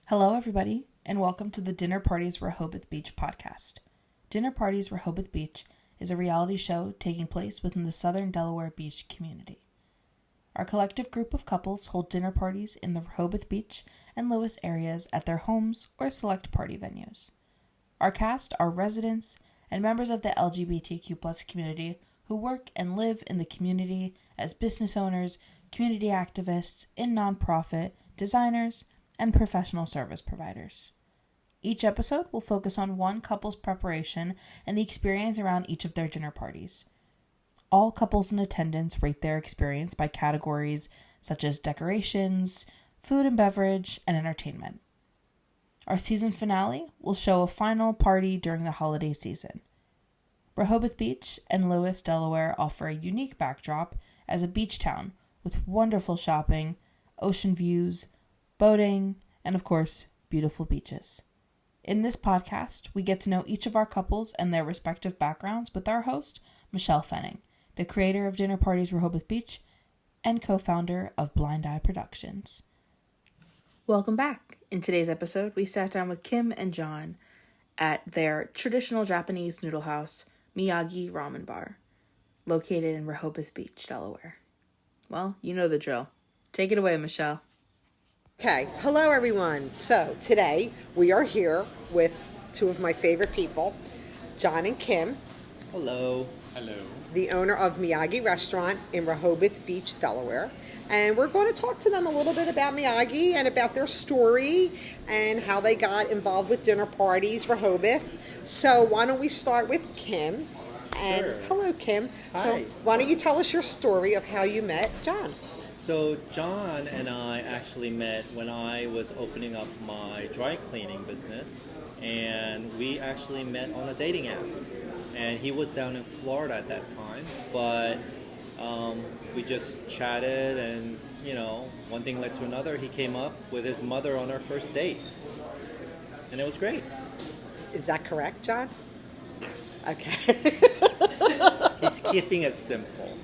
Hello, everybody, and welcome to the Dinner Parties Rehoboth Beach podcast. Dinner Parties Rehoboth Beach is a reality show taking place within the southern Delaware beach community. Our collective group of couples hold dinner parties in the Rehoboth Beach and Lewis areas at their homes or select party venues. Our cast are residents and members of the LGBTQ+ community who work and live in the community as business owners, community activists, in nonprofit, designers, and professional service providers. Each episode will focus on one couple's preparation and the experience around each of their dinner parties. All couples in attendance rate their experience by categories such as decorations, food and beverage, and entertainment. Our season finale will show a final party during the holiday season. Rehoboth Beach and Lewis, Delaware offer a unique backdrop as a beach town with wonderful shopping, ocean views, boating, and of course, beautiful beaches. In this podcast, we get to know each of our couples and their respective backgrounds with our host, Michelle Fenning, the creator of Dinner Parties Rehoboth Beach and co-founder of Blind Eye Productions. Welcome back. In today's episode, we sat down with Kim and John at their traditional Japanese noodle house, Miyagi Ramen Bar, located in Rehoboth Beach, Delaware. Well, you know the drill. Take it away, Michelle. Okay, hello everyone. So today we are here with two of my favorite people, John and Kim. Hello. Hello. The owner of Miyagi Restaurant in Rehoboth Beach, Delaware. And we're going to talk to them a little bit about Miyagi and about their story and how they got involved with dinner parties, Rehoboth. So why don't we start with Kim? And Sure. Hello, Kim. Hi. So why don't you tell us your story of how you met John? So John and I actually met when I was opening up my dry cleaning business, and we actually met on a dating app. And he was down in Florida at that time, but we just chatted, and one thing led to another. He came up with his mother on our first date, and it was great. Is that correct, John? Yes. Okay. He's keeping it simple.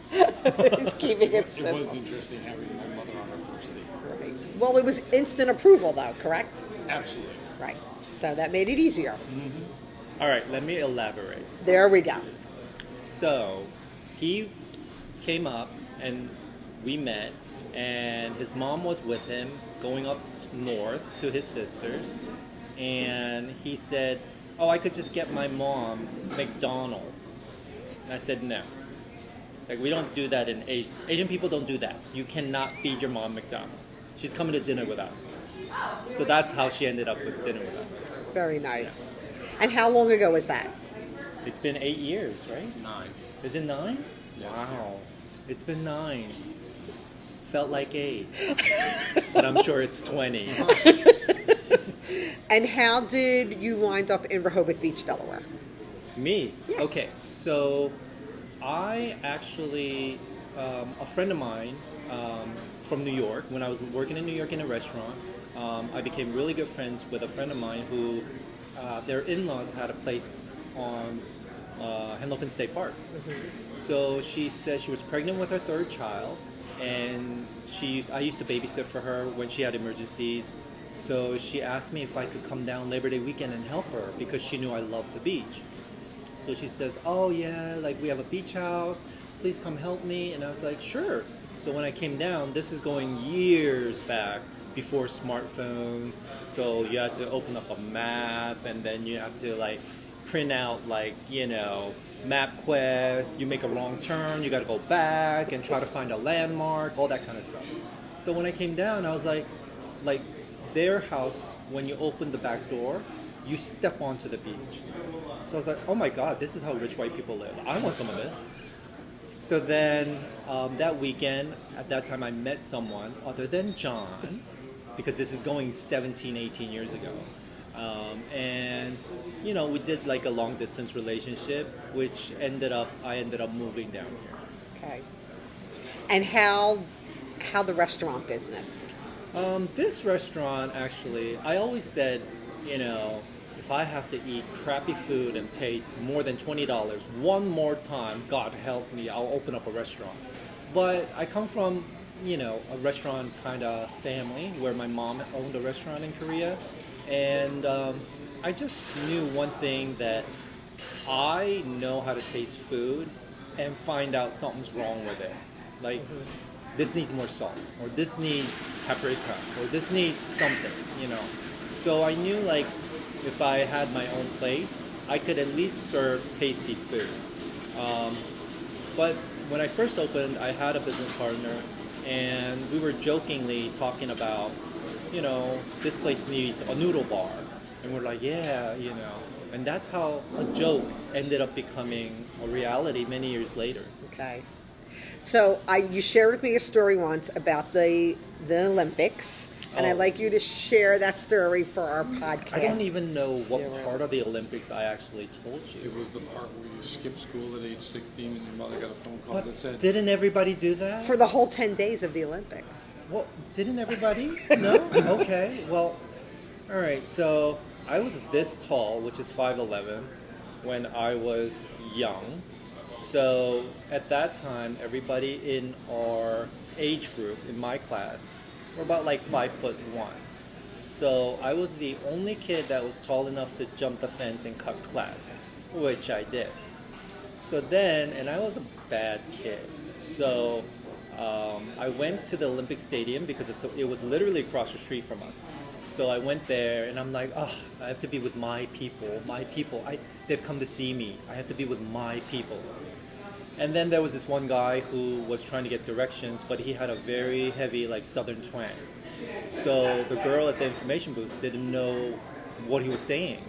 He's keeping it simple. It was interesting having my mother on our first date. Right. Well, it was instant approval, though, correct? Absolutely. Right. So that made it easier. All right, let me elaborate. There we go. So he came up and we met, and his mom was with him going up north to his sister's, and he said, "Oh, I could just get my mom McDonald's." And I said, "No. Like, we don't do that in Asian. Asian people don't do that. You cannot feed your mom McDonald's. She's coming to dinner with us." So that's how she ended up with dinner with us. Very nice. And how long ago was that? It's been 8 years, right? 9. Is it 9? Yes. Wow. It's been 9. Felt like 8. But I'm sure it's 20. And how did you wind up in Rehoboth Beach, Delaware? Me? Yes. Okay, so I actually, a friend of mine from New York, when I was working in New York in a restaurant, I became really good friends with a friend of mine who, their in-laws had a place on Henlopen State Park. So she said she was pregnant with her third child, and I used to babysit for her when she had emergencies. So she asked me if I could come down Labor Day weekend and help her because she knew I loved the beach. So she says, "Oh yeah, like we have a beach house, please come help me." And I was like, "Sure." So when I came down, this is going years back, before smartphones. So you had to open up a map, and then you have to print out MapQuest. You make a wrong turn, you got to go back and try to find a landmark, all that kind of stuff. So when I came down, I was like their house, when you open the back door, you step onto the beach. So I was like, oh my God, this is how rich white people live. I want some of this. So then that weekend, at that time, I met someone other than John, because this is going 17, 18 years ago. And we did a long distance relationship, which I ended up moving down here. Okay. And how the restaurant business? This restaurant, actually, I always said, if I have to eat crappy food and pay more than $20 one more time, God help me, I'll open up a restaurant. But I come from a restaurant kind of family where my mom owned a restaurant in Korea. And I just knew one thing, that I know how to taste food and find out something's wrong with it. Like, this needs more salt, or this needs paprika, or this needs something. So I knew, like, if I had my own place, I could at least serve tasty food. But when I first opened, I had a business partner, and we were jokingly talking about, this place needs a noodle bar. And we're like, yeah. And that's how a joke ended up becoming a reality many years later. Okay. So you shared with me a story once about the Olympics, and I'd like you to share that story for our podcast. I don't even know what part of the Olympics I actually told you. It was the part where you skipped school at age 16 and your mother got a phone call that said... Didn't everybody do that? For the whole 10 days of the Olympics. Well, didn't everybody? No? Okay. Well, all right. So I was this tall, which is 5'11", when I was young. So at that time, everybody in our age group, in my class, were about like 5'1". So I was the only kid that was tall enough to jump the fence and cut class, which I did. So then, and I was a bad kid. So I went to the Olympic Stadium because it was literally across the street from us. So I went there, and I'm like, I have to be with my people. They've come to see me. I have to be with my people. And then there was this one guy who was trying to get directions, but he had a very heavy, like, southern twang. So the girl at the information booth didn't know what he was saying.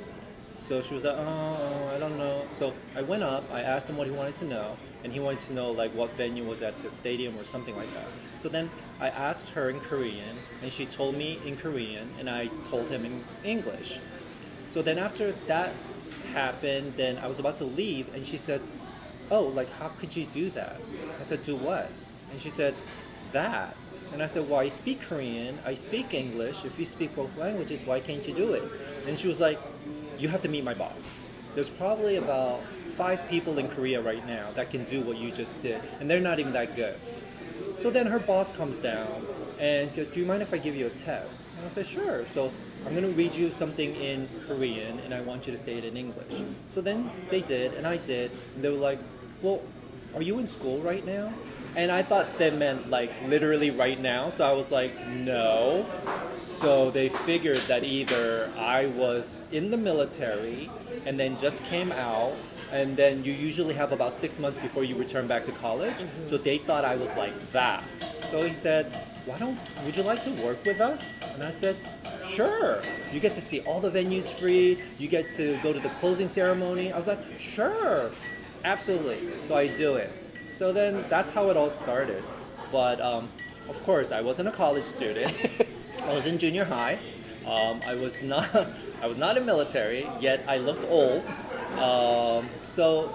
So she was like, I don't know. So I went up, I asked him what he wanted to know, and he wanted to know, like, what venue was at the stadium or something like that. So then I asked her in Korean, and she told me in Korean, and I told him in English. So then after that happened, then I was about to leave, and she says, like, how could you do that? I said, do what? And she said, that. And I said, well, I speak Korean, I speak English. If you speak both languages, why can't you do it? And she was like, you have to meet my boss. There's probably about 5 people in Korea right now that can do what you just did, and they're not even that good. So then her boss comes down, and she goes, do you mind if I give you a test? And I said, sure. So I'm going to read you something in Korean, and I want you to say it in English. So then they did, and I did, and they were like, well, are you in school right now? And I thought they meant, like, literally right now. So I was like, no. So they figured that either I was in the military and then just came out, and then you usually have about 6 months before you return back to college. Mm-hmm. So they thought I was like that. So he said, would you like to work with us? And I said, sure. You get to see all the venues free. You get to go to the closing ceremony. I was like, sure. Absolutely. So I do it. So then that's how it all started. But of course, I wasn't a college student. I was in junior high. I was not in military, yet I looked old. So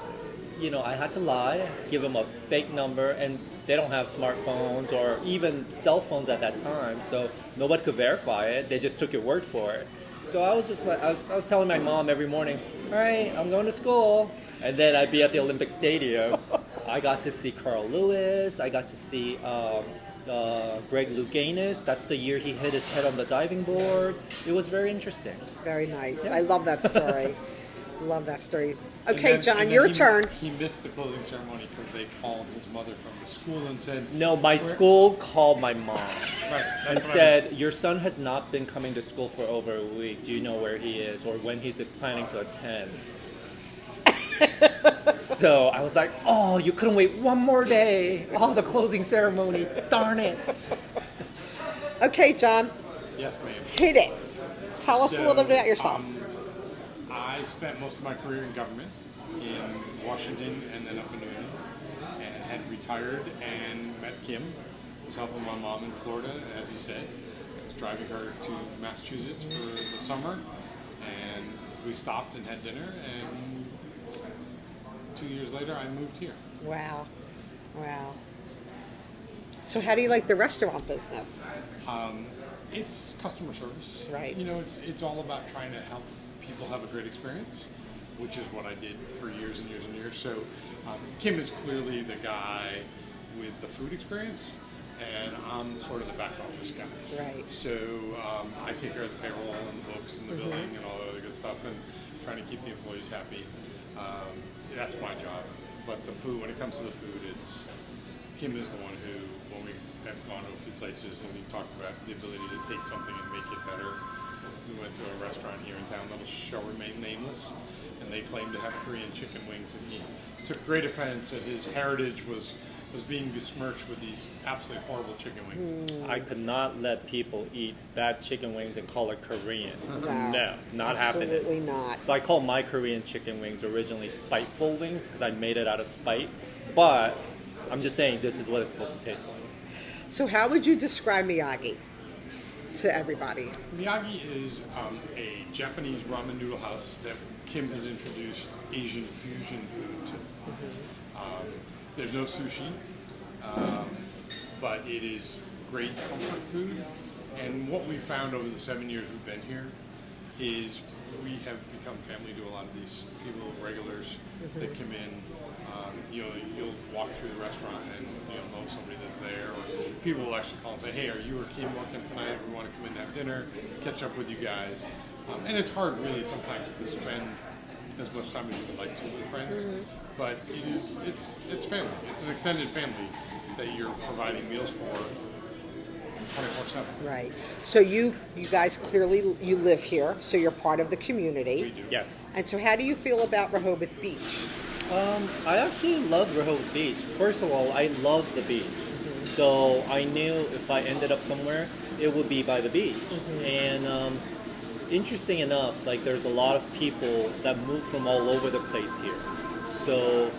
I had to lie, give them a fake number, and they don't have smartphones or even cell phones at that time, so nobody could verify it. They just took your word for it. So I was just like, I was telling my mom every morning, all right, I'm going to school. And then I'd be at the Olympic Stadium. I got to see Carl Lewis. I got to see Greg Louganis. That's the year he hit his head on the diving board. It was very interesting. Very nice. Yeah. I love that story. Love that story. And Okay, then- John, and then your he- turn. He missed the closing ceremony because they called his mother from the school and said... No, my school called my mom Right, and that's what I said, your son has not been coming to school for over a week. Do you know where he is or when he's planning to attend? So I was like, oh, you couldn't wait one more day. Oh, the closing ceremony. Darn it. Okay, John, Yes, ma'am. hit it. Tell us a little bit about yourself. I spent most of my career in government in Washington and then up in New England, and had retired and met Kim. Was helping my mom in Florida, as he said. I was driving her to Massachusetts for the summer, and we stopped and had dinner, and 2 years later I moved here. Wow. So how do you like the restaurant business? It's customer service. Right. It's all about trying to help people have a great experience, which is what I did for years and years and years. So Kim is clearly the guy with the food experience, and I'm sort of the back office guy. Right. So I take care of the payroll and the books and the billing and all the other good stuff, and trying to keep the employees happy. That's my job. But the food, when it comes to the food, it's Kim is the one who, when we have gone to a few places and we talked about the ability to take something and make it better. We went to a restaurant here in town that shall remain nameless, and they claimed to have Korean chicken wings, and he took great offense that his heritage was being besmirched with these absolutely horrible chicken wings. I could not let people eat bad chicken wings and call it Korean. No, not absolutely happening. not. So I called my Korean chicken wings originally spiteful wings because I made it out of spite. But I'm just saying this is what it's supposed to taste like. So how would you describe Miyagi to everybody? Miyagi is a Japanese ramen noodle house that Kim has introduced Asian fusion food to. There's no sushi, but it is great comfort food. And what we found over the 7 years we've been here is we have become family to a lot of these people, regulars that come in. You'll walk through the restaurant and you'll know somebody that's there. Or people will actually call and say, "Hey, are you or Kim working tonight? We want to come in and have dinner, catch up with you guys." And it's hard, really, sometimes to spend as much time as you would like to with friends. But it's family. It's an extended family that you're providing meals for 24/7. Right. So you guys clearly you live here, so you're part of the community. We do. Yes. And so how do you feel about Rehoboth Beach? I actually love Rehoboth Beach. First of all, I love the beach. So I knew if I ended up somewhere, it would be by the beach. And interesting enough, like there's a lot of people that move from all over the place here. So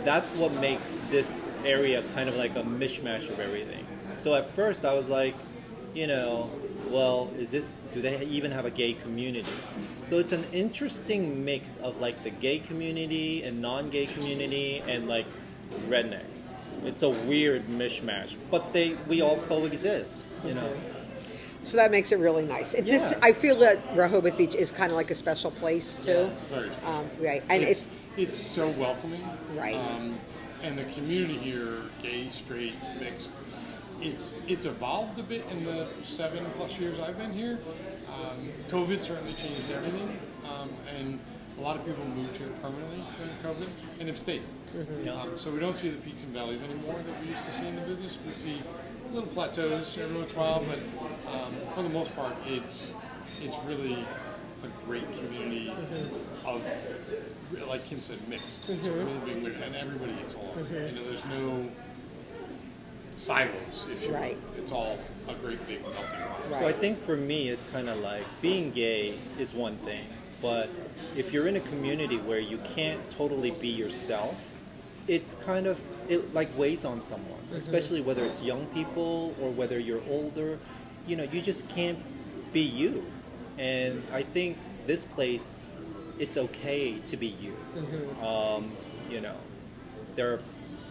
that's what makes this area kind of like a mishmash of everything. So at first I was like, well, do they even have a gay community? So it's an interesting mix of like the gay community and non-gay community and like rednecks. It's a weird mishmash, but we all coexist, So that makes it really nice. This Yeah. I feel that Rehoboth Beach is kind of like a special place too. It's very special. Right. And It's so welcoming. Right. And the community here, gay, straight, mixed, it's evolved a bit in the 7+ years I've been here. COVID certainly changed everything, and a lot of people moved here permanently during COVID and have stayed. So we don't see the peaks and valleys anymore that we used to see in the business. We see little plateaus every once in a while, but for the most part, it's really a great community of, like Kim said, mixed. It's a really big mix, and everybody gets along. There's no silos, if you will. Right. It's all a great big melting pot. Right. So I think for me, it's kind of like being gay is one thing, but if you're in a community where you can't totally be yourself, it's kind of, it like weighs on someone, especially whether it's young people or whether you're older. You just can't be you. And I think this place, it's okay to be you. There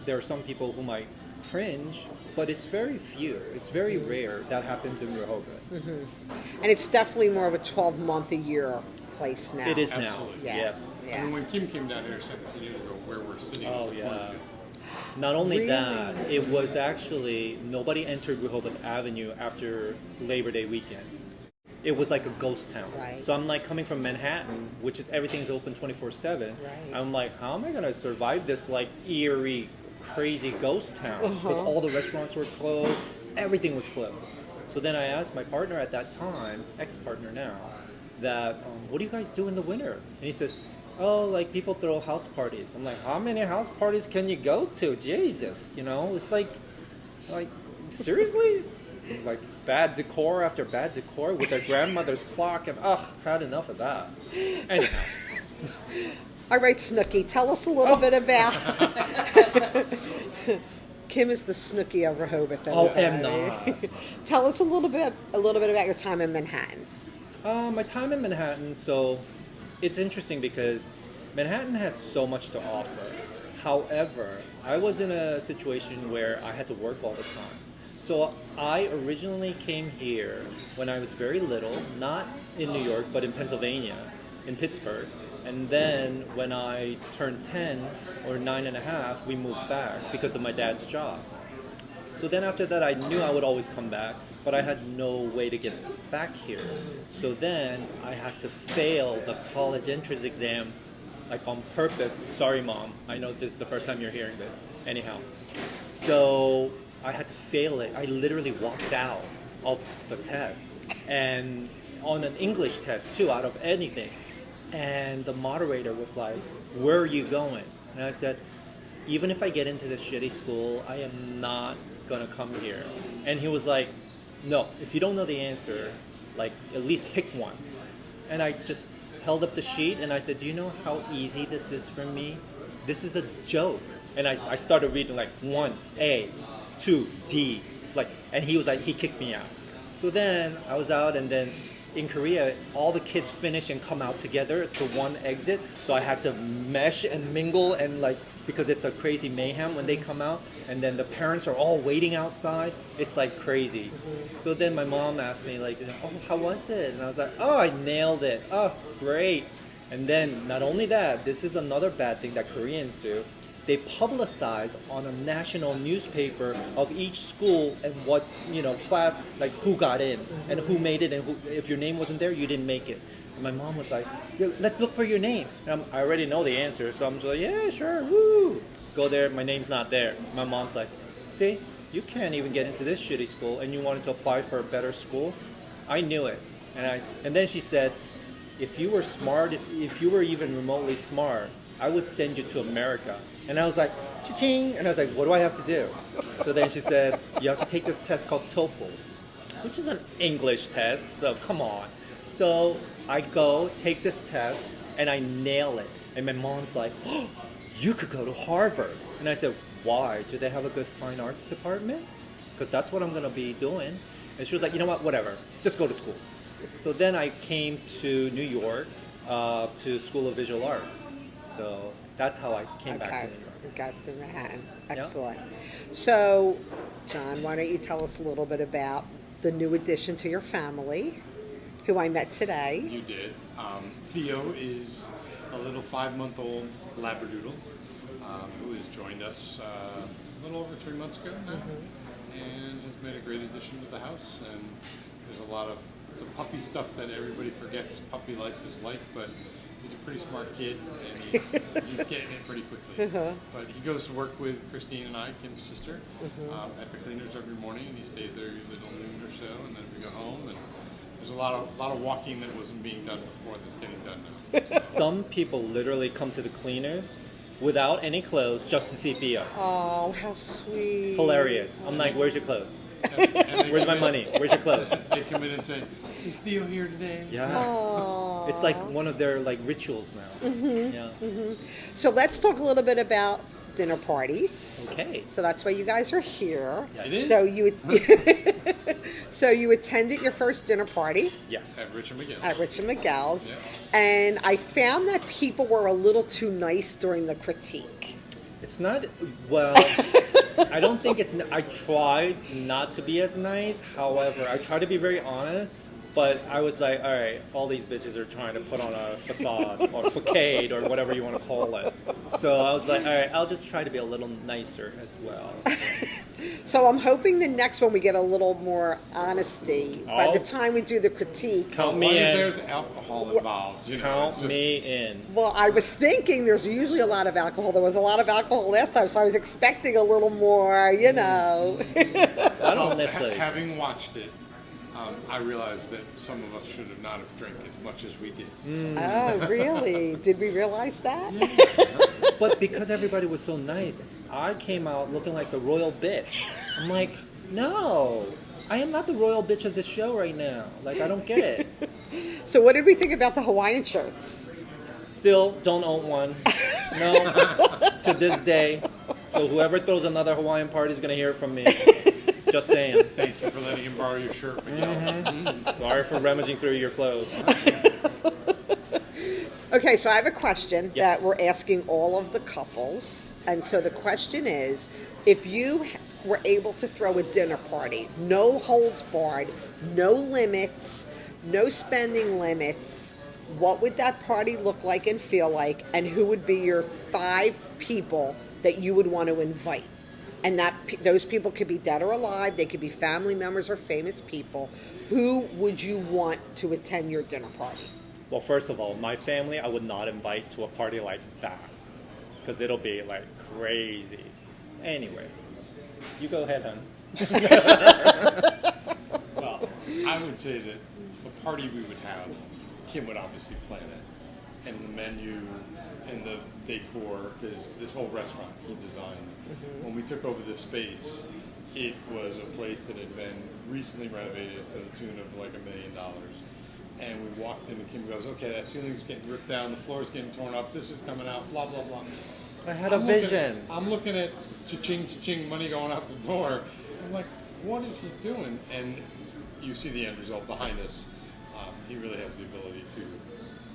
are some people who might cringe, but it's very few. It's very rare that happens in Rehoboth. and it's definitely more of a 12-month a year place now. It is now. Absolutely. Yeah. Yes. Yeah. I mean, when Kim came down here 17 years ago, where we're sitting Oh, was a yeah. cornfield. Not only Really? that, it was actually, nobody entered Rehoboth Avenue after Labor Day weekend. It was like a ghost town. Right. So I'm like coming from Manhattan, which is everything's open 24/7. Right. I'm like, how am I gonna survive this like eerie, crazy ghost town? Because all the restaurants were closed, everything was closed. So then I asked my partner at that time, ex-partner now, that what do you guys do in the winter? And he says, oh, like people throw house parties. I'm like, how many house parties can you go to? Jesus, it's like seriously? Like bad decor after bad decor with their grandmother's clock, and had enough of that. Anyhow, All right, Snooki, tell us a little bit about. Kim is the Snooki of Rehoboth. oh, everybody. am not. Tell us a little bit about your time in Manhattan. My time in Manhattan, so it's interesting because Manhattan has so much to offer. However, I was in a situation where I had to work all the time. So I originally came here when I was very little, not in New York, but in Pennsylvania, in Pittsburgh. And then when I turned 10 or 9 and a half, we moved back because of my dad's job. So then after that, I knew I would always come back, but I had no way to get back here. So then I had to fail the college entrance exam, like on purpose. Sorry, Mom. I know this is the first time you're hearing this. Anyhow, so I had to fail it. I literally walked out of the test, and on an English test too, out of anything. And the moderator was like, "Where are you going?" And I said, "Even if I get into this shitty school, I am not gonna come here." And he was like, "No, if you don't know the answer, like at least pick one." And I just held up the sheet and I said, "Do you know how easy this is for me? This is a joke." And I started reading like 1A, 2, D, like, and he was like, he kicked me out. So then I was out, and then in Korea, all the kids finish and come out together to one exit. So I had to mesh and mingle, and like, because it's a crazy mayhem when they come out, and then the parents are all waiting outside. It's like crazy. So then my mom asked me like, "Oh, how was it?" And I was like, "Oh, I nailed it. Oh, great." And then not only that, this is another bad thing that Koreans do. They publicize on a national newspaper of each school and what, class, like who got in and who made it, and who, if your name wasn't there, you didn't make it. And my mom was like, "Yeah, let's look for your name." And I already know the answer, so I'm just like, "Yeah, sure, woo." Go there, my name's not there. My mom's like, "See, you can't even get into this shitty school, and you wanted to apply for a better school?" I knew it. And then she said, if you were smart, if you were even remotely smart, I would send you to America. And I was like, cha-ching! And I was like, what do I have to do? So then she said, you have to take this test called TOEFL, which is an English test, so come on. So I go, take this test, and I nail it. And my mom's like, oh, you could go to Harvard. And I said, why? Do they have a good fine arts department? Because that's what I'm going to be doing. And she was like, you know what, whatever, just go to school. So then I came to New York to School of Visual Arts. So that's how I came back to New York. You got to Manhattan. Excellent. Yep. So, John, why don't you tell us a little bit about the new addition to your family, who I met today. You did. Theo is a little 5-month-old Labradoodle who has joined us a little over 3 months ago now, and has made a great addition to the house. And there's a lot of the puppy stuff that everybody forgets puppy life is like, but he's a pretty smart kid, and he's getting it pretty quickly. But he goes to work with Christine and I, Kim's sister, at the cleaners every morning, and he stays there usually until noon or so, and then we go home. And there's a lot of walking that wasn't being done before that's getting done now. Some people literally come to the cleaners without any clothes just to see Theo. Oh, how sweet. Hilarious. I'm like, where's your clothes? And Where's my money? Where's your clothes? They come in and say, is Theo here today? Yeah. Aww. It's like one of their like rituals now. Yeah. So let's talk a little bit about dinner parties. Okay. So that's why you guys are here. Yes. It is? So you so you attended your first dinner party Yes. At Rich and McGill. at Rich and Miguel's, Yeah. and I found that people were a little too nice during the critique. It's not, well, I don't think it's, I tried not to be as nice. However, I try to be very honest, but I was like, all right, all these bitches are trying to put on a facade or facade or whatever you want to call it. So I was like, all right, I'll just try to be a little nicer as well. So I'm hoping the next one we get a little more honesty. By Oh. the time we do the critique. Count As me long as in. there's alcohol involved, you know. Count just- me in. Well, I was thinking there's usually a lot of alcohol. There was a lot of alcohol last time, so I was expecting a little more, you know. I don't necessarily. Having watched it, I realized that some of us should have not have drank as much as we did. Oh, really? Did we realize that? But because everybody was so nice, I came out looking like the royal bitch. I'm like, no, I am not the royal bitch of this show right now. Like, I don't get it. So what did we think about the Hawaiian shirts? Still don't own one. No, to this day. So whoever throws another Hawaiian party is going to hear it from me. Just saying. Thank you for letting him borrow your shirt, Miguel. Sorry for rummaging through your clothes. Okay, so I have a question Yes. that we're asking all of the couples. And so the question is, if you were able to throw a dinner party, no holds barred, no limits, no spending limits, what would that party look like and feel like? And who would be your 5 people that you would want to invite? and those people could be dead or alive. They could be family members or famous people. Who would you want to attend your dinner party? Well, first of all, my family I would not invite to a party like that because it'll be like crazy. Anyway, you go ahead, hon. Well, I would say that the party we would have, Kim would obviously plan it, and the menu and the decor, because this whole restaurant he designed. When we took over this space, it was a place that had been recently renovated to the tune of like $1 million. And we walked in and Kim goes, okay, that ceiling's getting ripped down, the floor's getting torn up, this is coming out, blah, blah, blah. I had a vision. I'm looking at cha-ching, cha-ching, money going out the door. I'm like, what is he doing? And you see the end result behind us. He really has the ability to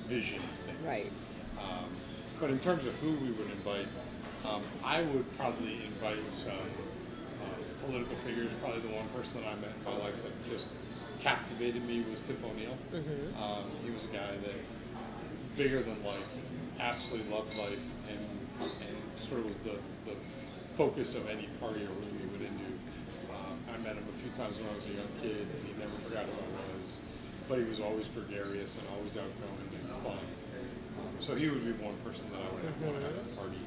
vision things. Right. But in terms of who we would invite, I would probably invite some political figures. Probably the one person that I met in my life that just captivated me was Tip O'Neill. He was a guy that, bigger than life, absolutely loved life, and sort of was the focus of any party or room he would into. I met him a few times when I was a young kid, and he never forgot who I was. But he was always gregarious and always outgoing and fun. So he would be one person that I would want to have at a party.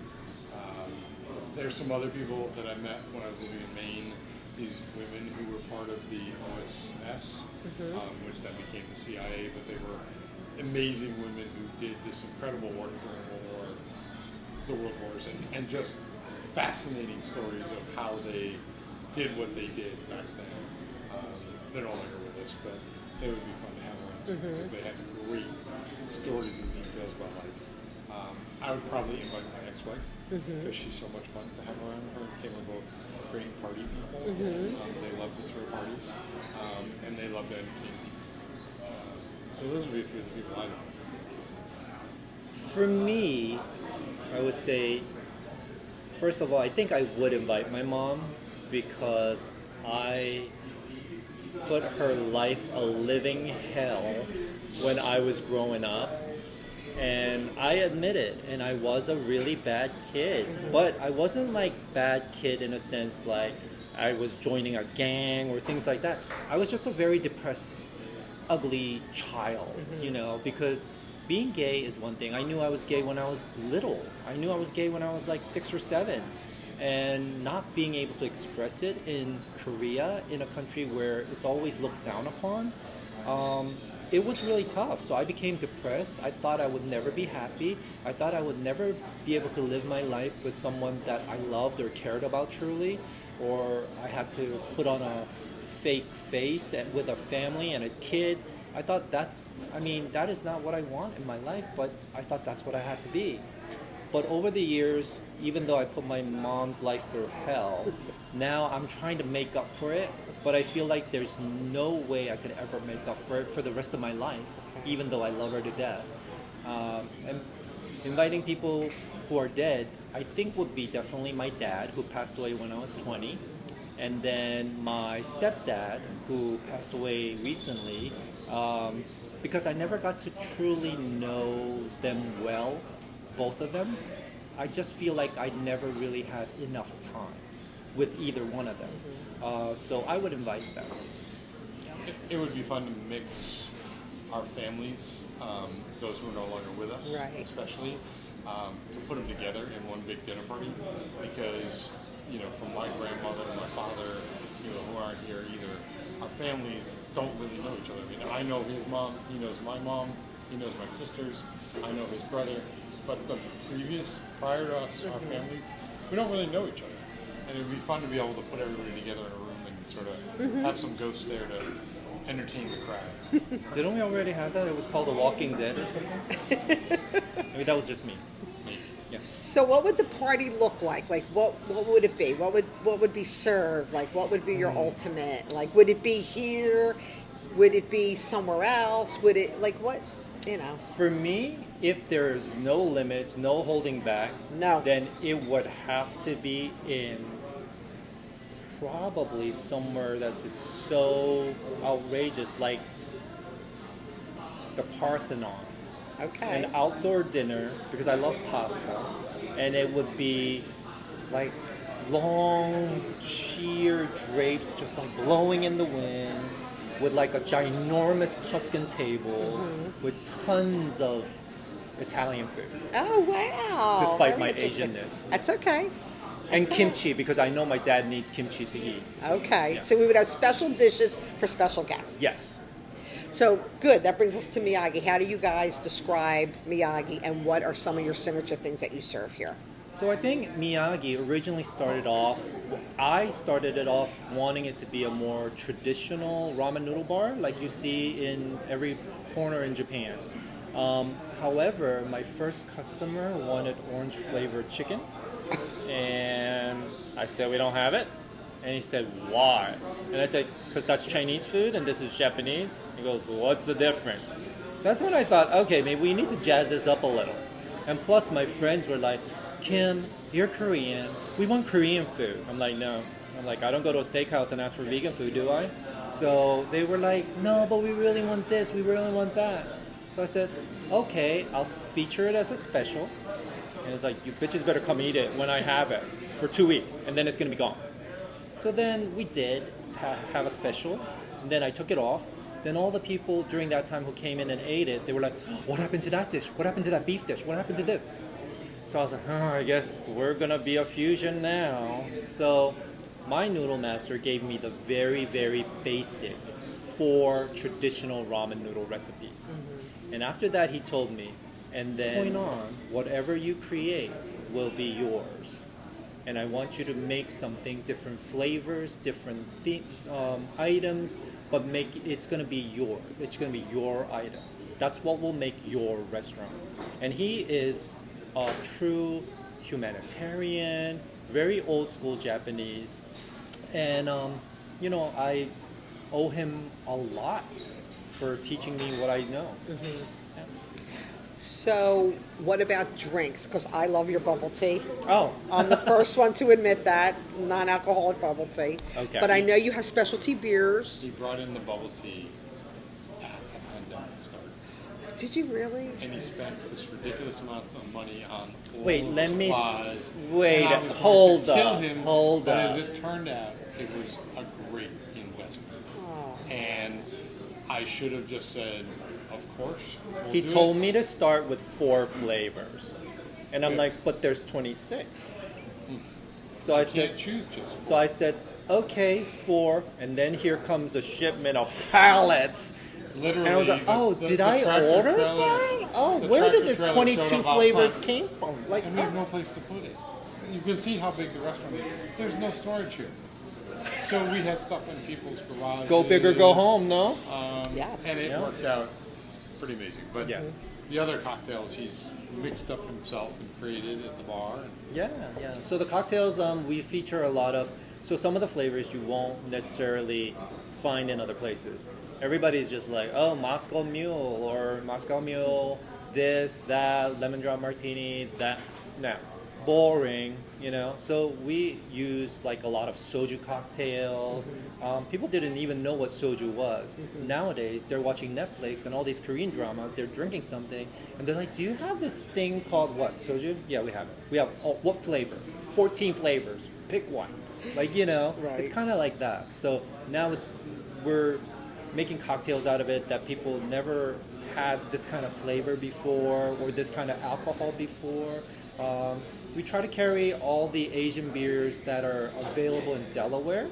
There's some other people that I met when I was living in Maine. These women who were part of the OSS, which then became the CIA, but they were amazing women who did this incredible work during the World Wars, and just fascinating stories of how they did what they did back then. They're no longer with us, but they would be fun to have around too, because they had great stories and details about life. I would probably invite my ex-wife, because she's so much fun to have around. Her and Kim are both great party people. They love to throw parties, and they love to entertain people. So those would be a few of the people I know. For me, I would say, first of all, I think I would invite my mom because I put her life a living hell when I was growing up. And I admit it, and I was a really bad kid. But I wasn't like bad kid in a sense like I was joining a gang or things like that. I was just a very depressed, ugly child, because being gay is one thing. I knew I was gay when I was little. I knew I was gay when I was like 6 or 7. And not being able to express it in Korea, in a country where it's always looked down upon, it was really tough. So I became depressed. I thought I would never be happy. I thought I would never be able to live my life with someone that I loved or cared about truly, or I had to put on a fake face with a family and a kid. I thought that is not what I want in my life, but I thought that's what I had to be. But over the years, even though I put my mom's life through hell, now I'm trying to make up for it, but I feel like there's no way I could ever make up for it for the rest of my life, even though I love her to death. And inviting people who are dead, I think would be definitely my dad, who passed away when I was 20, and then my stepdad, who passed away recently, because I never got to truly know them well, both of them. I just feel like I never really had enough time with either one of them. So I would invite them. It would be fun to mix our families, those who are no longer with us, Right. especially, to put them together in one big dinner party, because, from my grandmother and my father, who aren't here either, our families don't really know each other. I mean, I know his mom, he knows my mom, he knows my sisters, I know his brother, but prior to us, our families, we don't really know each other. And it would be fun to be able to put everybody together in a room and sort of have some ghosts there to entertain the crowd. Didn't we already have that? It was called The Walking Dead or something? Maybe that was just me. Yeah. So what would the party look like? Like what would it be? What would be served? Like what would be your ultimate? Like would it be here? Would it be somewhere else? Would it what? For me, if there's no limits, no holding back, No. then it would have to be in probably somewhere that's so outrageous, like the Parthenon. Okay. An outdoor dinner, because I love pasta, and it would be like long, sheer drapes just like blowing in the wind, with like a ginormous Tuscan table with tons of Italian food. Oh, wow. Despite Very my interesting. Asianness. That's okay. And That's kimchi, because I know my dad needs kimchi to eat. Okay. Yeah. So we would have special dishes for special guests. Yes. So good. That brings us to Miyagi. How do you guys describe Miyagi, and what are some of your signature things that you serve here? So I think Miyagi originally I started it off wanting it to be a more traditional ramen noodle bar like you see in every corner in Japan. However, my first customer wanted orange flavored chicken, and I said, we don't have it. And he said, why? And I said, because that's Chinese food and this is Japanese. He goes, well, what's the difference? That's when I thought, okay, maybe we need to jazz this up a little. And plus my friends were like, Kim, you're Korean. We want Korean food. I'm like, no. I'm like, I don't go to a steakhouse and ask for vegan food, do I? So they were like, no, but we really want this. We really want that. So I said, okay, I'll feature it as a special. And it's like, you bitches better come eat it when I have it for 2 weeks, and then it's going to be gone. So then we did have a special, and then I took it off. Then all the people during that time who came in and ate it, they were like, what happened to that dish? What happened to that beef dish? What happened to this? So I was like, I guess we're going to be a fusion now. So my noodle master gave me the very, very basic 4 traditional ramen noodle recipes. Mm-hmm. And after that, he told me, and then on, whatever you create will be yours. And I want you to make something, different flavors, different items, but it's going to be it's going to be your item. That's what will make your restaurant. And he is a true humanitarian, very old school Japanese. And, I owe him a lot for teaching me what I know. Mm-hmm. Yeah. So what about drinks? Because I love your bubble tea. Oh. I'm the first one to admit that, non-alcoholic bubble tea. Okay. But I know you have specialty beers. He brought in the bubble tea at the pandemic started. Did you really? And he spent this ridiculous amount of money on supplies. Hold Kill up. him, Hold but up. as it turned out, it was a great investment. Oh. And I should have just said, of course. He told me to start with 4 flavors. And I'm like, but there's 26. So I said, can't choose just so I said, okay, 4. And then here comes a shipment of pallets. Literally. And I was like, oh, did I order that? Oh, where did this 22 flavors came from? Like, and we have no place to put it. You can see how big the restaurant is. There's no storage here. So we had stuff in people's garages. go big or go home, no? Yes. And it worked out pretty amazing. But Yeah. the other cocktails he's mixed up himself and created at the bar. Yeah. So the cocktails, we feature a lot of. So some of the flavors you won't necessarily find in other places. Everybody's just like, oh, Moscow Mule, this, that, lemon drop martini, that. No, boring. So we use like a lot of soju cocktails. People didn't even know what soju was. Nowadays, they're watching Netflix and all these Korean dramas. They're drinking something, and they're like, "Do you have this thing called what? Soju? Yeah, we have it. We have what flavor? 14 flavors. Pick one." Like Right. It's kind of like that. So now we're making cocktails out of it that people never had this kind of flavor before or this kind of alcohol before. We try to carry all the Asian beers that are available in Delaware.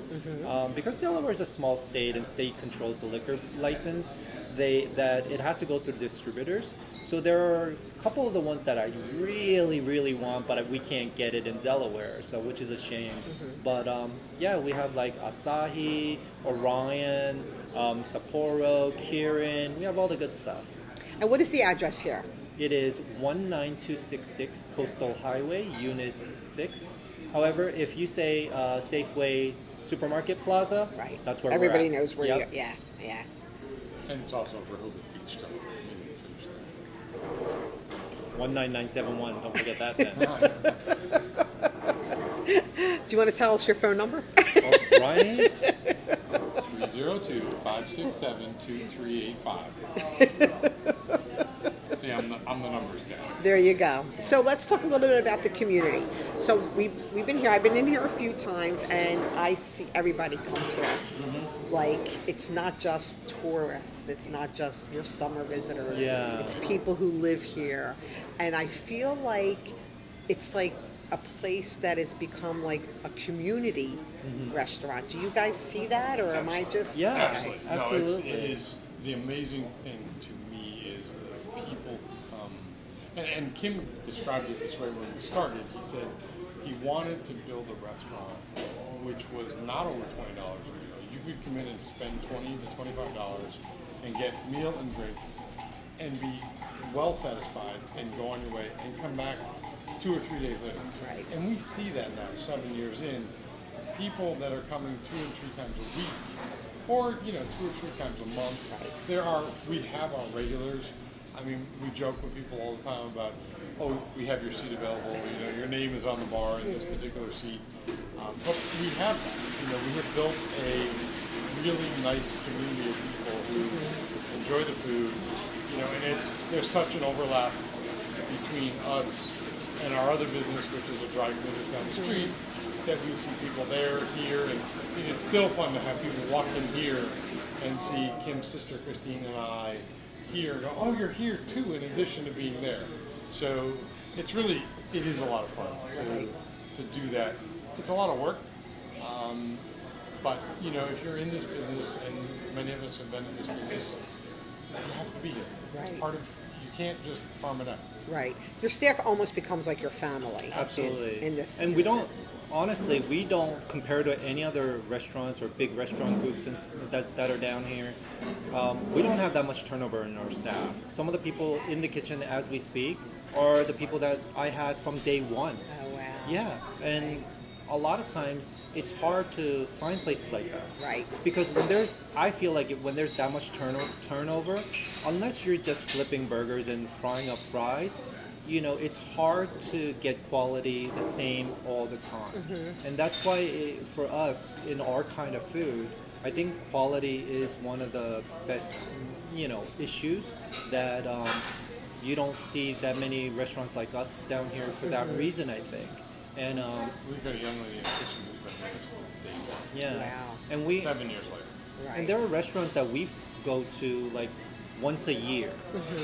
Because Delaware is a small state and state controls the liquor license, that it has to go through distributors. So there are a couple of the ones that I really, really want, but we can't get it in Delaware, so which is a shame. But we have like Asahi, Orion, Sapporo, Kirin. We have all the good stuff. And what is the address here? It is 19266 Coastal Highway, Unit 6. However, if you say Safeway Supermarket Plaza, Right. that's where everybody we're at. knows where Yep. you're. Yeah. And it's also Rehoboth Beach. So we didn't finish that. 19971, don't forget that then. Do you want to tell us your phone number? All right. 302-567-2385. See, I'm the numbers guy. There you go. So let's talk a little bit about the community. So we've been here. I've been in here a few times, and I see everybody comes here. Like, it's not just tourists. It's not just your summer visitors. Yeah. It's people who live here, and I feel like it's like a place that has become like a community restaurant. Do you guys see that, or am I just Yeah. okay. No, Absolutely. it is the amazing thing to me is the people who come. And Kim described it this way when we started. He said he wanted to build a restaurant which was not over $20 a meal. You could come in and spend $20 to $25 and get meal and drink and be well satisfied and go on your way and come back 2 or 3 days later. Right. And we see that now, 7 years in. People that are coming 2 and 3 times a week, or 2 or 3 times a month. We have our regulars. I mean, we joke with people all the time about, oh, we have your seat available. Your name is on the bar in this particular seat. But we have that. We have built a really nice community of people who enjoy the food. And there's such an overlap between us and our other business, which is a dry cleaners down the street, that we see people there, here, and it's still fun to have people walk in here and see Kim's sister Christine and I here and go, oh, you're here too, in addition to being there. So it is a lot of fun to do that. It's a lot of work, but if you're in this business, and many of us have been in this business, you have to be here. It's part of. You can't just farm it out. Right. Your staff almost becomes like your family. Absolutely. In this and we instance. honestly, we don't compare to any other restaurants or big restaurant groups that are down here. We don't have that much turnover in our staff. Some of the people in the kitchen as we speak are the people that I had from day one. Oh, wow. Yeah, and a lot of times it's hard to find places like that. Right. Because I feel like when there's that much turnover, unless you're just flipping burgers and frying up fries, it's hard to get quality the same all the time. And that's why for us, in our kind of food, I think quality is one of the best, issues that you don't see that many restaurants like us down here for that reason, I think. And We've got a young lady in the kitchen who's been with us since day one. yeah, Wow. and we 7 years later. Right. and there are restaurants that we go to like once a year.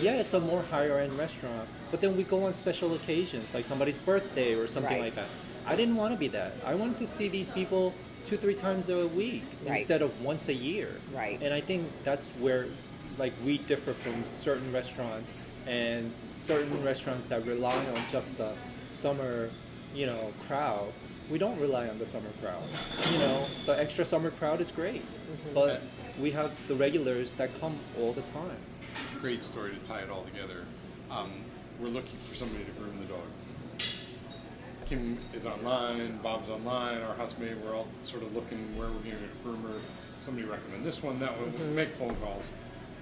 Yeah, it's a more higher end restaurant, but then we go on special occasions, like somebody's birthday or something Right. like that. I didn't want to be that. I wanted to see these people 2-3 times a week Right. instead of once a year. Right. And I think that's where we differ from certain restaurants, and certain restaurants that rely on just the summer crowd. We don't rely on the summer crowd. The extra summer crowd is great, but we have the regulars that come all the time. Great story to tie it all together. We're looking for somebody to groom the dog. Kim is online, Bob's online, our housemaid, we're all sort of looking where we're going to get a groomer. Somebody recommend this one, that one. We make phone calls.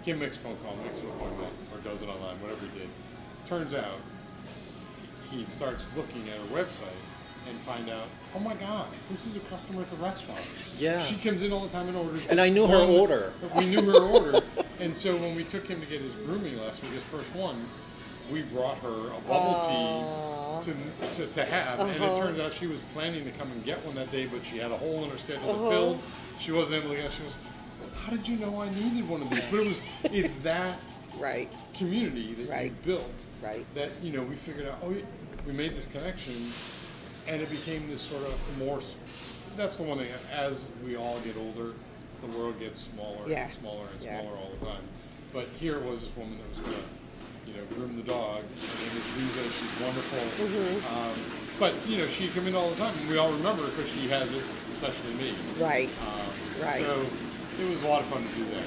Kim makes a phone call, makes an appointment, or does it online, whatever he did. Turns out, he starts looking at our website and find out, oh my God, this is a customer at the restaurant. Yeah. She comes in all the time and orders. And this I knew her one. order. We knew her order. And so when we took him to get his grooming last week, his first one, we brought her a bubble tea to have. And it turns out she was planning to come and get one that day, but she had a hole in her schedule that filled. She wasn't able to get it. She was, how did you know I needed one of these? But it's that Right. community that we Right. built Right. that, we figured out, we made this connection, and it became this sort of more, that's the one thing, as we all get older, the world gets smaller Yeah. and smaller and Yeah. smaller all the time. But here was this woman that was going to, groom the dog. Her name is Lisa. She's wonderful. But, she'd come in all the time, and we all remember her because she has it specially made. Right. Right. So it was a lot of fun to do that.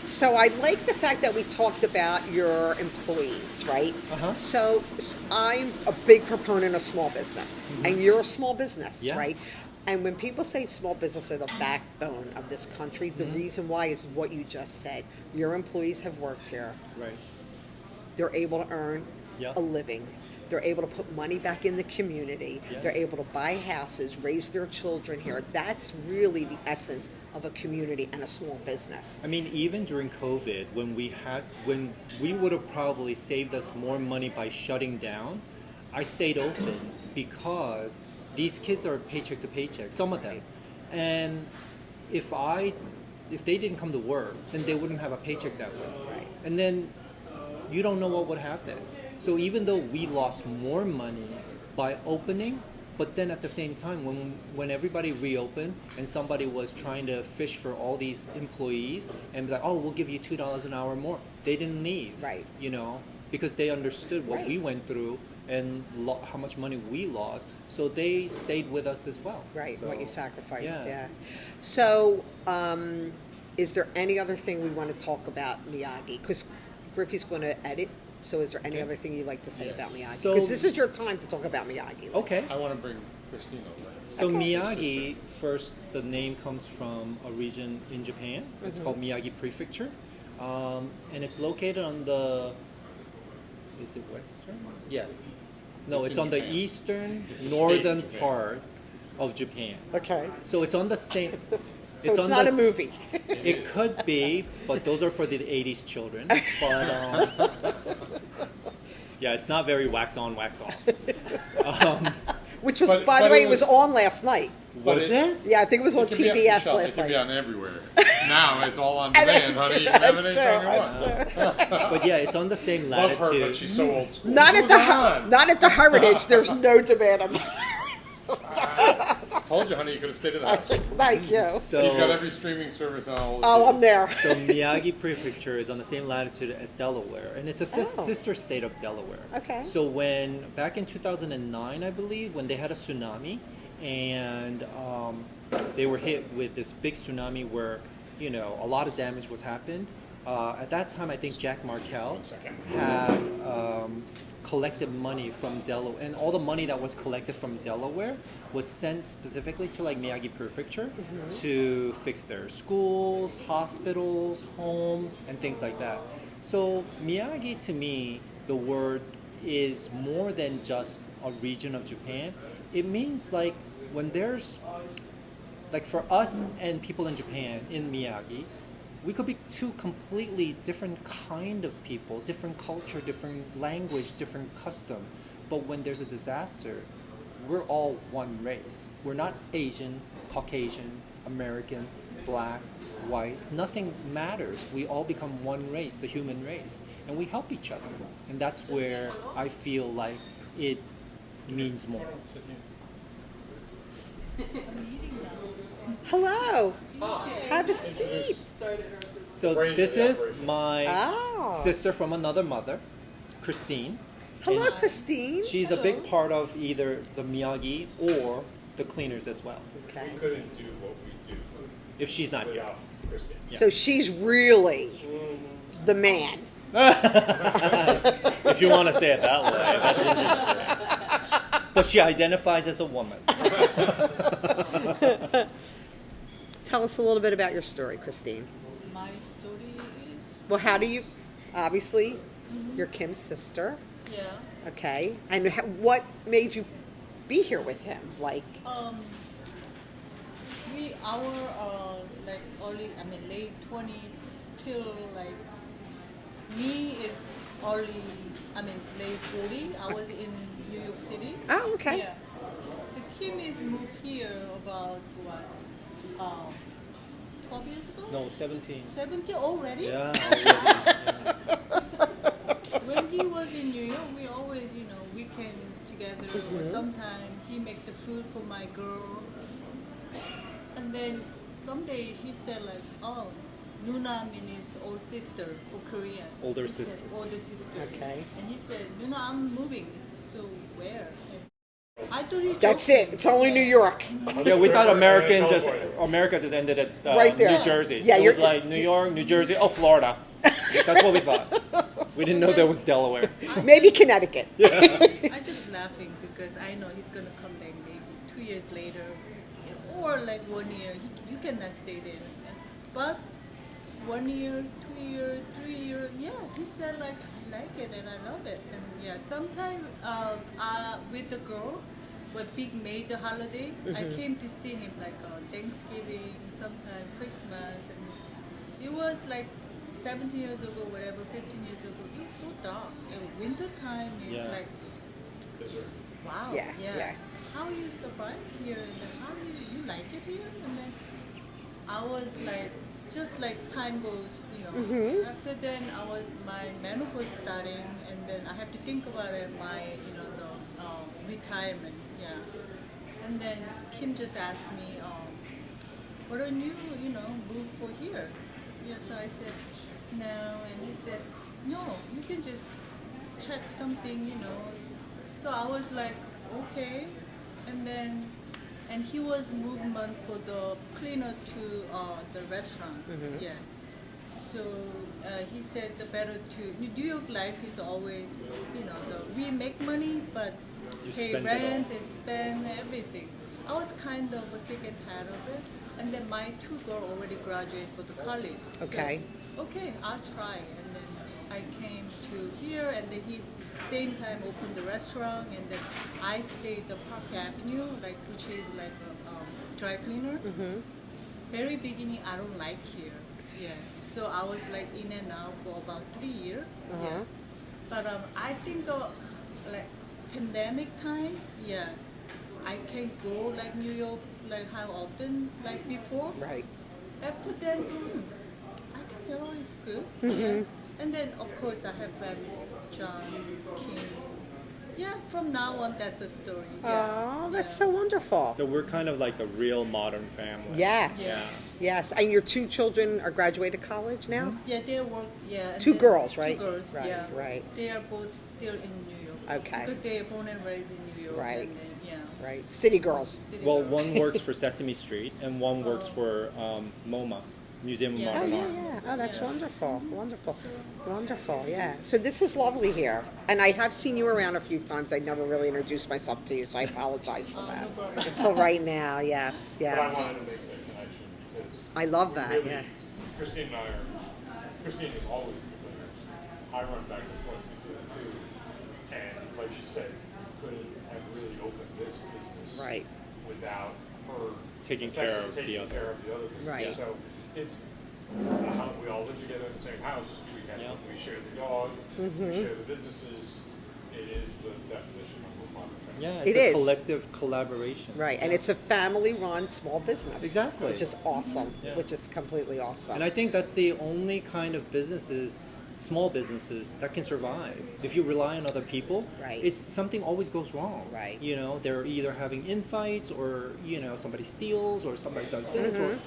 So I like the fact that we talked about your employees, right? So I'm a big proponent of small business, and you're a small business, Yeah. right? And when people say small business are the backbone of this country, the reason why is what you just said. Your employees have worked here. Right. They're able to earn Yeah. a living. They're able to put money back in the community. Yeah. They're able to buy houses, raise their children here. That's really the essence of a community and a small business. I mean, even during COVID, when we would have probably saved us more money by shutting down, I stayed open because these kids are paycheck to paycheck, some of them. And if they didn't come to work, then they wouldn't have a paycheck that way. Right. And then you don't know what would happen. So even though we lost more money by opening, but then at the same time, when everybody reopened and somebody was trying to fish for all these employees and be like, oh, we'll give you $2 an hour more, they didn't leave. Right. You know, because they understood what Right. we went through and how much money we lost. So they stayed with us as well. Right, So, what you sacrificed, yeah. yeah. So, is there any other thing we want to talk about Miyagi? Because Griffey's going to edit, so is there any other thing you'd like to say about Miyagi? So- Because this is your time to talk about Miyagi. Okay. I want to bring Christine over. So Okay. Miyagi, first, the name comes from a region in Japan. It's called Miyagi Prefecture, and it's located on the. Is it western? Yeah. No, It's it's in on the Japan. eastern It's a state northern of Japan. part of Japan. Okay. So it's on the same. So it's on not the a movie. It could be, but those are for the '80s children. But yeah, it's not very wax on, wax off. Which was, But- by the but way, it it was was- on last night. Was it- it? Yeah, I think it was on It can be TBS Michelle, last It can be night. on everywhere. Now it's all on And demand, that's honey. You true, can have that's it anytime you true, want. But yeah, it's on the same Love her, latitude. but she's so old school. Not It at the was on. not at the Heritage. There's no demand on Told you, honey, you could have stayed in the house. Thank you. So, He's got every streaming service on all. Oh, I'm there. So Miyagi Prefecture is on the same latitude as Delaware, and it's a Oh. sister state of Delaware. Okay. So when back in 2009, I believe, when they had a tsunami, and they were hit with this big tsunami where a lot of damage was happened. At that time, I think Jack Markell had collected money from Delaware, and all the money that was collected from Delaware was sent specifically to like Miyagi Prefecture to fix their schools, hospitals, homes, and things like that. So Miyagi, to me, the word is more than just a region of Japan. It means like when there's like for us and people in Japan in Miyagi, we could be two completely different kind of people, different culture, different language, different custom. But when there's a disaster, we're all one race. We're not Asian, Caucasian, American, black, white. Nothing matters. We all become one race, the human race, and we help each other. And that's where I feel like it means more. Hello. Have a seat. So Brains this of the is operation. my Oh. sister from another mother, Christine. Hello, And Christine. she's a big part of either the Miyagi or the cleaners as well, Okay. Couldn't do what we do if she's not here. without Christine. So she's really the man. If you want to say it that way, that's interesting. But she identifies as a woman. Tell us a little bit about your story, Christine. My story is, Well, how do you, obviously, you're Kim's sister, yeah, okay? And what made you be here with him? Like, like late 20 till like, me is late 40. I was in New York City. oh, okay. Yeah. The Kim is moved here about 12 years ago? No, 17. 70 already? Yeah. When he was in New York, we always, weekend together. Or sometime he make the food for my girl. And then someday he said like, oh, Nuna means old sister for Korean. Older He said, sister. older sister. Okay. And he said, Nuna, I'm moving. So where? And I thought he That's joking. it. It's only New York. Yeah, we thought America California. just ended at Right there. New Jersey. Yeah, it was you're- like New York, New Jersey, oh, Florida. That's what we thought. We didn't know there was Delaware. Maybe Connecticut. I just laughing because I know he's gonna come back maybe 2 years later, or like 1 year. You cannot stay there. But 1 year, 2 year, 3 year. Yeah, he said like I like it and I love it. And yeah, sometimes with the girl, with big major holiday, I came to see him like Thanksgiving, sometime Christmas, and it was like 17 years ago, whatever, 15 years ago. It was so dark. And winter time is Yeah. like, wow. Yeah. How you survive here and then how you like it here? And then I was like, just like time goes, you know. After then, my menopause starting, and then I have to think about it, the retirement, yeah. And then Kim just asked me, why don't you, move for here? Yeah, so I said, no, and he said, no, you can just check something, So I was like, okay, and he was movement for the cleaner to the restaurant. Yeah. So he said the better to New York life is always we make money but You pay spend it rent all. and spend everything. I was kind of sick and tired of it, and then my two girls already graduated for the college. Okay. So, okay, I'll try, and then I came to here, and then he same time opened the restaurant, and then I stayed the Park Avenue, which is like a dry cleaner. Very beginning, I don't like here. Yeah, so I was like in and out for about 3 years. Yeah, but I think like pandemic time, yeah, I can't go like New York like how often like before. Right. After then, I think Delaware is good. Yeah. And then, of course, I have family, John, Kim. Yeah, from now on, that's the story. Oh, that's so wonderful. So we're kind of like the real modern family. Yes. Yes. And your two children are graduated college now? Yeah, they work, yeah. and Two then- girls, right? Two girls, Right, yeah. right. They are both still in New York. Okay. Because they are born and raised in New York. Right. And then, yeah. Right. City girls. City Well, girls. one works for Sesame Street and one works for MoMA, Museum of Yeah. Oh, Modern yeah, Art. yeah. Oh, that's Yeah. wonderful. Wonderful. Wonderful, yeah. So this is lovely here. And I have seen you around a few times. I never really introduced myself to you, so I apologize for that. No problem. Until right now, yes, But I yes. wanted to make that connection because I love that, really, yeah. Christine is always a good player. I run back and forth between the two, and like she said, couldn't have really opened this business Right. without her Taking care of taking the other. care of the other business. Right. So it's how we all live together in the same house. We share the dog. We share the businesses. It is the definition of a modern family. Yeah, It it's a is. collective collaboration. Right, and it's a family-run small business. Exactly. Which is awesome, Yeah. which is completely awesome. And I think that's the only kind of businesses, small businesses, that can survive. If you rely on other people, Right. it's something always goes wrong. Right. They're either having infights or, somebody steals or somebody does this or,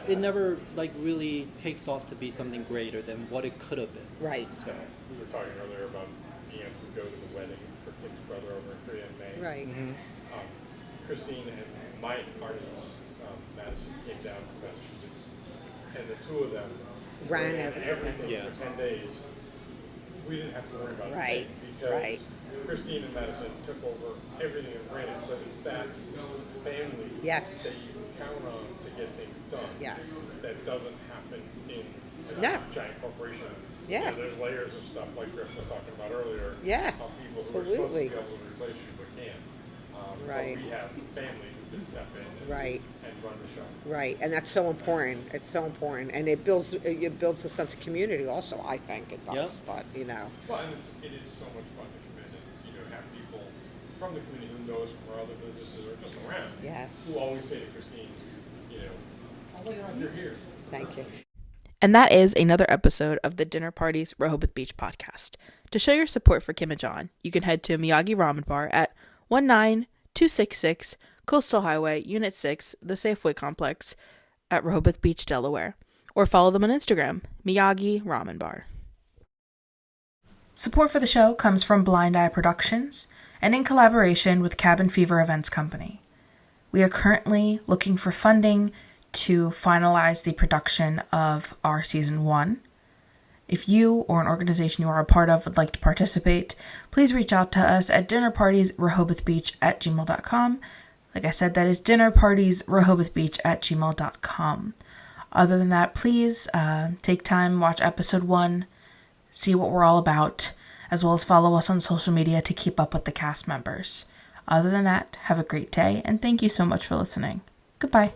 it never really takes off to be something greater than what it could have been. Right. So, We were talking earlier about being able to go to the wedding for Kim's brother over in Korea in May. Right. Christine and Mike, artists, Madison, came down from Massachusetts, and the two of them Ran everything everything. Yeah. for 10 days. We didn't have to worry about Right, it because right. Christine and Madison took over everything and ran it, but it's that family Yes. that you can count on to get things done. Yes. That doesn't happen in a No. giant corporation. Yeah. There's layers of stuff like Griff was talking about earlier. Yeah, Of people who are supposed absolutely. to be able to replace you but can't. Right. But we have family who can step in Right. and run the show. Right, and that's so important. It's so important, and it builds a sense of community. Also, I think it does. Yeah. But Well, and it is so much fun to come in and have people from the community who knows from our other businesses or just around. Yes. Who always say to Christine, oh my God, you're here. thank you. And that is another episode of the Dinner Parties Rehoboth Beach podcast. To show your support for Kim and John, you can head to Miyagi Ramen Bar at 19266 Coastal Highway, Unit 6, the Safeway Complex at Rehoboth Beach, Delaware. Or follow them on Instagram, Miyagi Ramen Bar. Support for the show comes from Blind Eye Productions and in collaboration with Cabin Fever Events Company. We are currently looking for funding to finalize the production of our season 1. If you or an organization you are a part of would like to participate, please reach out to us at dinnerpartiesrehobothbeach@gmail.com. Like I said, that is dinnerpartiesrehobothbeach@gmail.com. Other than that, please take time, watch episode 1, see what we're all about, as well as follow us on social media to keep up with the cast members. Other than that, have a great day, and thank you so much for listening. Goodbye.